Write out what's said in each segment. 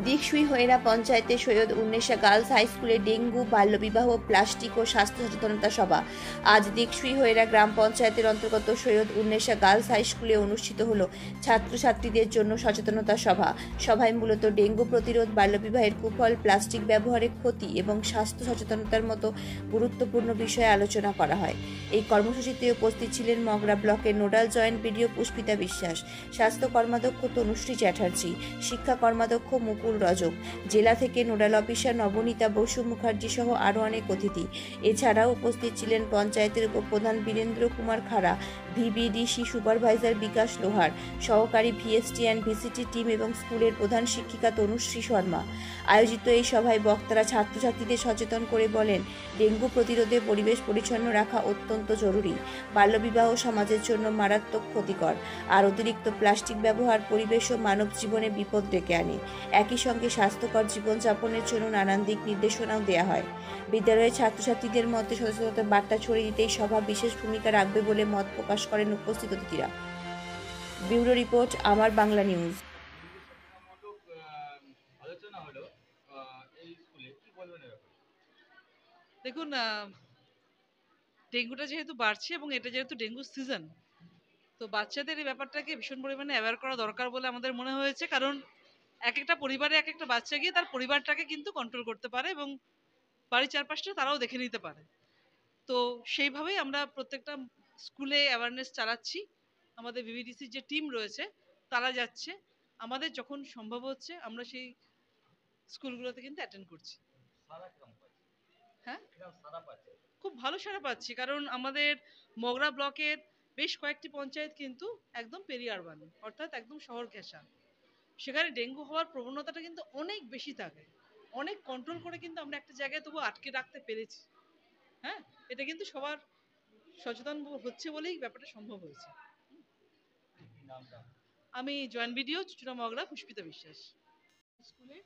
দিকসুই হয়েরা পঞ্চায়েতে Syed উন্নেশা girls high স্কুলে dengue, বাল্যবিবাহ, প্লাস্টিক ও স্বাস্থ্য সচেতনতা সভা। আজ দিকসুই হয়েরা গ্রাম পঞ্চায়েতের অন্তর্গত সৈয়দ উন্নেশা গার্লস হাই স্কুলে অনুষ্ঠিত হল ছাত্রছাত্রীদের জন্য সচেতনতা সভা। সভায় মূলত ডেঙ্গু প্রতিরোধ, বাল্যবিবাহের কুফল, প্লাস্টিক ব্যবহারের ক্ষতি এবং স্বাস্থ্য সচেতনতার মতো গুরুত্বপূর্ণ বিষয়ে আলোচনা করা হয়। এই কর্মসূচিতে উপস্থিত ছিলেন মগরা ব্লকের নোডাল জয়েন্ট বিডিও পুষ্পিতা বিশ্বাস, স্বাস্থ্য কর্মাধ্যক্ষ তনুশ্রী চ্যাটার্জি, শিক্ষা কর্মাধ্যক্ষ মুকুল রজক, জেলা থেকে নোডাল অফিসার নবনীতা বসু মুখার্জি সহ আরও অনেক অতিথি। এছাড়াও উপস্থিত ছিলেন পঞ্চায়েতের উপপ্রধান বীরেন্দ্র কুমার খাড়া, ভিবিডিসি সুপারভাইজার বিকাশ লোহার, সহকারী ভিএসটি অ্যান্ড ভিসিটি টিম এবং স্কুলের প্রধান শিক্ষিকা তনুশ্রী শর্মা। আয়োজিত এই সভায় বক্তারা ছাত্রছাত্রীদের সচেতন করে বলেন, ডেঙ্গু প্রতিরোধে পরিবেশ পরিচ্ছন্ন রাখা অত্যন্ত জরুরি। বাল্যবিবাহ সমাজের জন্য মারাত্মক ক্ষতিকর, আর অতিরিক্ত প্লাস্টিক ব্যবহার পরিবেশ ও মানব জীবনে বিপদ ডেকে আনে। একই সঙ্গে স্বাস্থ্যকর জীবনযাপনের জন্য নানান দিক নির্দেশনাও দেওয়া হয়। বিদ্যালয়ের ছাত্রছাত্রীদের মধ্যে সচেতনতার বার্তা ছড়িয়ে দিতে এই সভা বিশেষ ভূমিকা রাখবে বলে মত প্রকাশ করেন উপস্থিত অতিথিরা। ব্যুরো রিপোর্ট, আমার বাংলা নিউজ। দেখুন, ডেঙ্গুটা যেহেতু বাড়ছে এবং এটা যেহেতু ডেঙ্গু সিজন, তো বাচ্চাদের এই ব্যাপারটাকে ভীষণ পরিমাণে অ্যাওয়্যার করা দরকার বলে আমাদের মনে হয়েছে। কারণ এক একটা পরিবারে এক একটা বাচ্চা গিয়ে তার পরিবারটাকে কিন্তু কন্ট্রোল করতে পারে এবং বাড়ির চারপাশটা তারাও দেখে নিতে পারে। তো সেইভাবেই আমরা প্রত্যেকটা স্কুলে অ্যাওয়ারনেস চালাচ্ছি। আমাদের ভিভিডিসির যে টিম রয়েছে তারা যাচ্ছে, আমাদের যখন সম্ভব হচ্ছে আমরা সেই স্কুলগুলোতে কিন্তু অ্যাটেন্ড করছি। হ্যাঁ, খুব ভালো সাড়া পাচ্ছি, কারণ আমাদের মগরা ব্লকের বেশ কয়েকটি পঞ্চায়েত কিন্তু একদম পেরি আরবান, অর্থাৎ একদম শহর ঘেঁষা। সেখানে ডেঙ্গু হওয়ার প্রবণতাটা কিন্তু অনেক বেশি থাকে। অনেক কন্ট্রোল করে কিন্তু আমরা একটা জায়গায় তবু আটকে রাখতে পেরেছি। হ্যাঁ, এটা কিন্তু সবার সচেতন হচ্ছে বলেই ব্যাপারটা সম্ভব হয়েছে। আমি জয়েন্ট ভিডিও চুচুড়া মগরা পুষ্পিতা বিশ্বাস, স্কুলে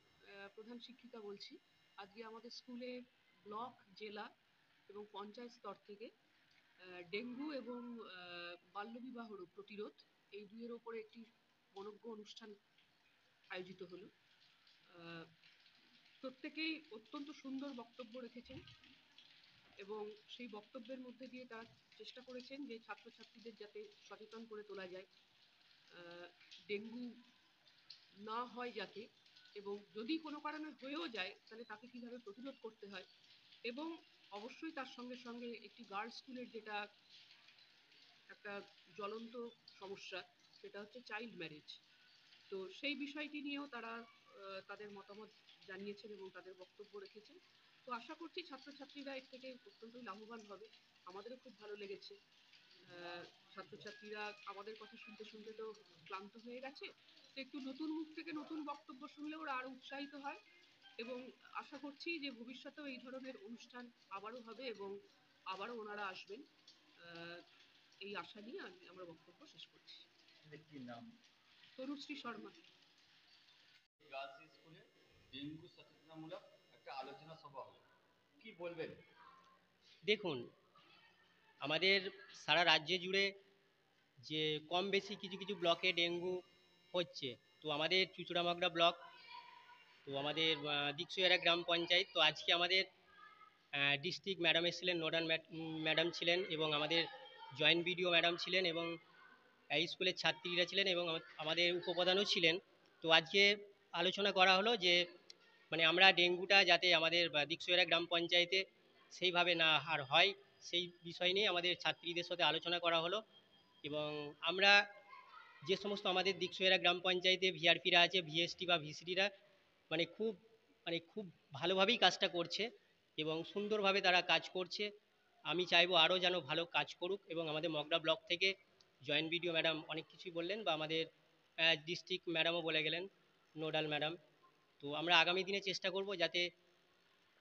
প্রধান শিক্ষিকা বলছি। আজকে আমাদের স্কুলে ব্লক, জেলা এবং পঞ্চায়েত স্তর থেকে ডেঙ্গু এবং বাল্যবিবাহ প্রতিরোধ এই দুইয়ের ওপরে একটি মনজ্ঞ অনুষ্ঠান আয়োজিত হলো। প্রত্যেকেই অত্যন্ত সুন্দর বক্তব্য রেখেছেন এবং সেই বক্তব্যের মধ্যে দিয়ে তারা চেষ্টা করেছেন যে ছাত্রছাত্রীদের যাতে সচেতন করে তোলা যায়, ডেঙ্গু না হয় যাতে, এবং যদি কোনো কারণে হয়েও যায় তাহলে তাকে কীভাবে প্রতিরোধ করতে হয়। এবং অবশ্যই তার সঙ্গে সঙ্গে একটি গার্লস স্কুলের যেটা একটা জ্বলন্ত সমস্যা, সেটা হচ্ছে চাইল্ড ম্যারেজ। তো সেই বিষয়টি নিয়েও তারা তাদের মতামত জানিয়েছেন এবং তাদের বক্তব্য রেখেছেন। তো আশা করছি ছাত্রছাত্রীরা এর থেকে অত্যন্তই লাভবান হবে। আমাদেরও খুব ভালো লেগেছে। ছাত্রছাত্রীরা আমাদের কথা শুনতে শুনতে তো ক্লান্ত হয়ে গেছে, তো একটু নতুন মুখ থেকে নতুন বক্তব্য শুনলে ওরা আরো উৎসাহিত হয়। এবং আশা করছি যে ভবিষ্যতেও এই ধরনের অনুষ্ঠান আবারও হবে এবং আবারও ওনারা আসবেন। এই আশা নিয়ে আমরা বক্তব্য শেষ করছি। তনুশ্রী শর্মা। গার্লস স্কুলে ডেঙ্গু সচেতনামূলক একটা আলোচনা সভা হলো, কি বলবেন? দেখুন, আমাদের সারা রাজ্য জুড়ে যে কম বেশি কিছু কিছু ব্লকে ডেঙ্গু হচ্ছে। তো আমাদের চুঁচুড়ামগরা ব্লক, তো আমাদের দিকসুইয়ারা গ্রাম পঞ্চায়েত, তো আজকে আমাদের ডিস্ট্রিক্ট ম্যাডাম এসেছিলেন, নোডাল ম্যাডাম ছিলেন এবং আমাদের জয়েন্ট বিডিও ম্যাডাম ছিলেন এবং এই স্কুলের ছাত্রীরা ছিলেন এবং আমাদের উপপ্রধানও ছিলেন। তো আজকে আলোচনা করা হলো যে মানে আমরা ডেঙ্গুটা যাতে আমাদের দিকসুইয়ারা গ্রাম পঞ্চায়েতে সেইভাবে না আর হয়, সেই বিষয় নিয়ে আমাদের ছাত্রীদের সাথে আলোচনা করা হলো। এবং আমরা যে সমস্ত আমাদের দিকসুইয়ারা গ্রাম পঞ্চায়েতে ভিআরপিরা আছে, ভিএসটি বা ভিসিটিরা খুব ভালোভাবেই কাজটা করছে এবং সুন্দরভাবে তারা কাজ করছে। আমি চাইবো আরও যেন ভালো কাজ করুক এবং আমাদের মগরা ব্লক থেকে জয়েন্ট বিডিও ম্যাডাম অনেক কিছুই বললেন বা আমাদের ডিস্ট্রিক্ট ম্যাডামও বলে গেলেন, নোডাল ম্যাডাম। তো আমরা আগামী দিনে চেষ্টা করব যাতে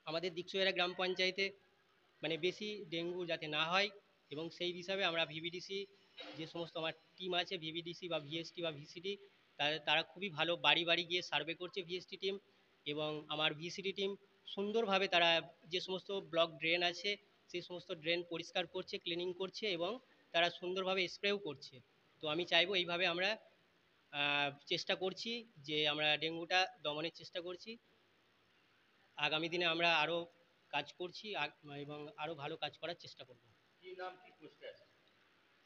আমাদের দিকসুইয়ারা গ্রাম পঞ্চায়েতে মানে বেশি ডেঙ্গু যাতে না হয় এবং সেই হিসাবে আমরা ভিভিডিসি যে সমস্ত আমার টিম আছে, ভিভিডিসি বা ভিএসটি বা ভিসিটি, তারা খুবই ভালো বাড়ি বাড়ি গিয়ে সার্ভে করছে ভিএসটি টিম এবং আমার ভিসিটি টিম সুন্দরভাবে তারা যে সমস্ত ব্লক ড্রেন আছে সেই সমস্ত ড্রেন পরিষ্কার করছে, ক্লিনিং করছে এবং তারা সুন্দরভাবে স্প্রেও করছে। তো আমি চাইবো এইভাবে আমরা চেষ্টা করছি যে আমরা ডেঙ্গুটা দমনের চেষ্টা করছি। আগামী দিনে আমরা আরও কাজ করছি এবং আরও ভালো কাজ করার চেষ্টা করব। কি নাম, কি পোস্টে আছে?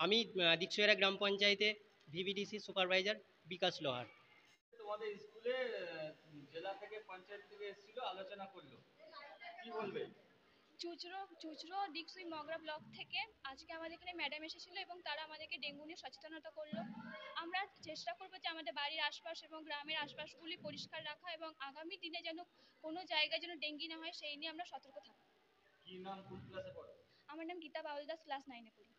আমি দিকসইয়ারা গ্রাম পঞ্চায়েতে ভিভিডিসি সুপারভাইজার বিকাশ লোহার। তোমাদের স্কুলে জেলা থেকে, পঞ্চায়েত থেকে এসেছিল, আলোচনা করলো, কি বলবে? চুচড়ো দিকসুই মগরা ব্লক থেকে আজকে আমাদের এখানে ম্যাডাম এসেছিল এবং তারা আমাদেরকে ডেঙ্গু নিয়ে সচেতনতা করলো। আমরা চেষ্টা করবো যে আমাদের বাড়ির আশপাশ এবং গ্রামের আশপাশগুলি পরিষ্কার রাখা এবং আগামী দিনে যেন কোনো জায়গায় যেন ডেঙ্গি না হয় সেই নিয়ে আমরা সতর্ক থাকবো। কি নাম, কোন ক্লাসে পড়ো? আমার নাম গীতা বাউল দাস, ক্লাস 9-এ পড়ি।